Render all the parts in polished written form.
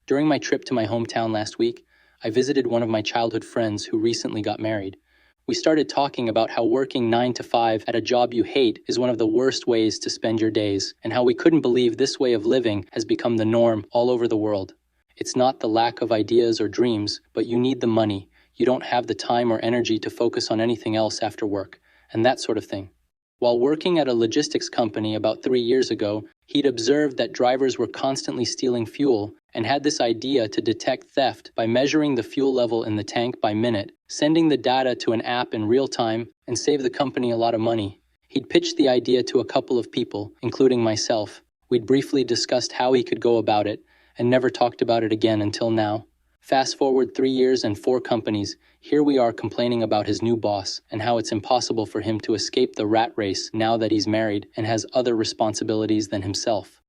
During my trip to my hometown last week, I visited one of my childhood friends who recently got married. We started talking about how working 9 to 5 at a job you hate is one of the worst ways to spend your days, and how we couldn't believe this way of living has become the norm all over the world. It's not the lack of ideas or dreams, but you need the money. You don't have the time or energy to focus on anything else after work, and that sort of thing. While working at a logistics company about 3 years ago, he'd observed that drivers were constantly stealing fuel and had this idea to detect theft by measuring the fuel level in the tank by minute, sending the data to an app in real time, and save the company a lot of money. He'd pitched the idea to a couple of people, including myself. We'd briefly discussed how he could go about it, and never talked about it again until now. Fast forward 3 years and 4 companies, here we are complaining about his new boss and how it's impossible for him to escape the rat race now that he's married and has other responsibilities than himself.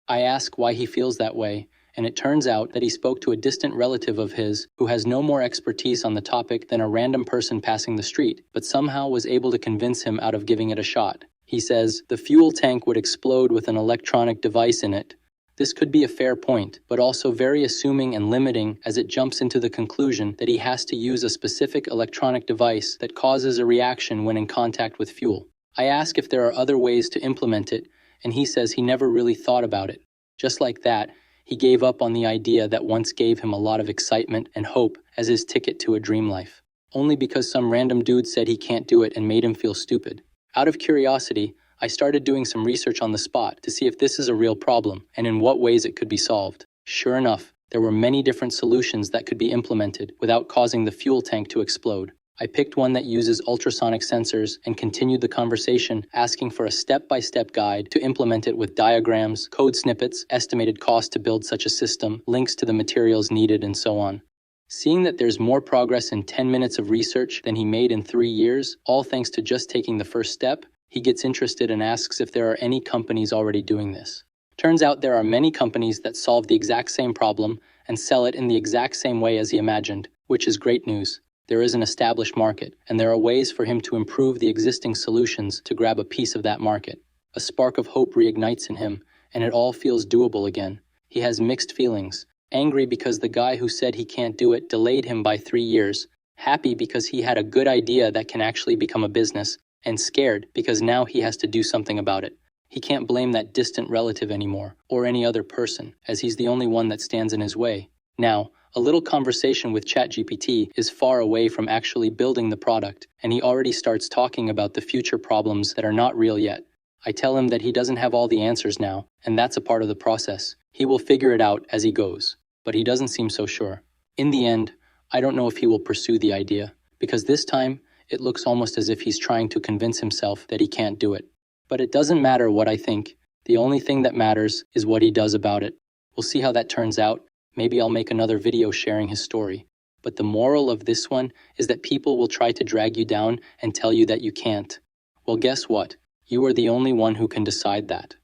I ask why he feels that way, and it turns out that he spoke to a distant relative of his who has no more expertise on the topic than a random person passing the street, but somehow was able to convince him out of giving it a shot. He says the fuel tank would explode with an electronic device in it. This could be a fair point, but also very assuming and limiting, as it jumps into the conclusion that he has to use a specific electronic device that causes a reaction when in contact with fuel. I ask if there are other ways to implement it, and he says he never really thought about it. Just like that, he gave up on the idea that once gave him a lot of excitement and hope as his ticket to a dream life, only because some random dude said he can't do it and made him feel stupid. Out of curiosity, I started doing some research on the spot to see if this is a real problem and in what ways it could be solved. Sure enough, there were many different solutions that could be implemented without causing the fuel tank to explode. I picked one that uses ultrasonic sensors and continued the conversation, asking for a step-by-step guide to implement it with diagrams, code snippets, estimated cost to build such a system, links to the materials needed, and so on. Seeing that there's more progress in 10 minutes of research than he made in 3 years, all thanks to just taking the first step, he gets interested and asks if there are any companies already doing this. Turns out there are many companies that solve the exact same problem and sell it in the exact same way as he imagined, which is great news. There is an established market, and there are ways for him to improve the existing solutions to grab a piece of that market. A spark of hope reignites in him, and it all feels doable again. He has mixed feelings, angry because the guy who said he can't do it delayed him by 3 years, happy because he had a good idea that can actually become a business, and scared because now he has to do something about it. He can't blame that distant relative anymore, or any other person, as he's the only one that stands in his way. Now, a little conversation with ChatGPT is far away from actually building the product, and he already starts talking about the future problems that are not real yet. I tell him that he doesn't have all the answers now, and that's a part of the process. He will figure it out as he goes, but he doesn't seem so sure. In the end, I don't know if he will pursue the idea, because this time, it looks almost as if he's trying to convince himself that he can't do it. But it doesn't matter what I think. The only thing that matters is what he does about it. We'll see how that turns out. Maybe I'll make another video sharing his story. But the moral of this one is that people will try to drag you down and tell you that you can't. Well, guess what? You are the only one who can decide that.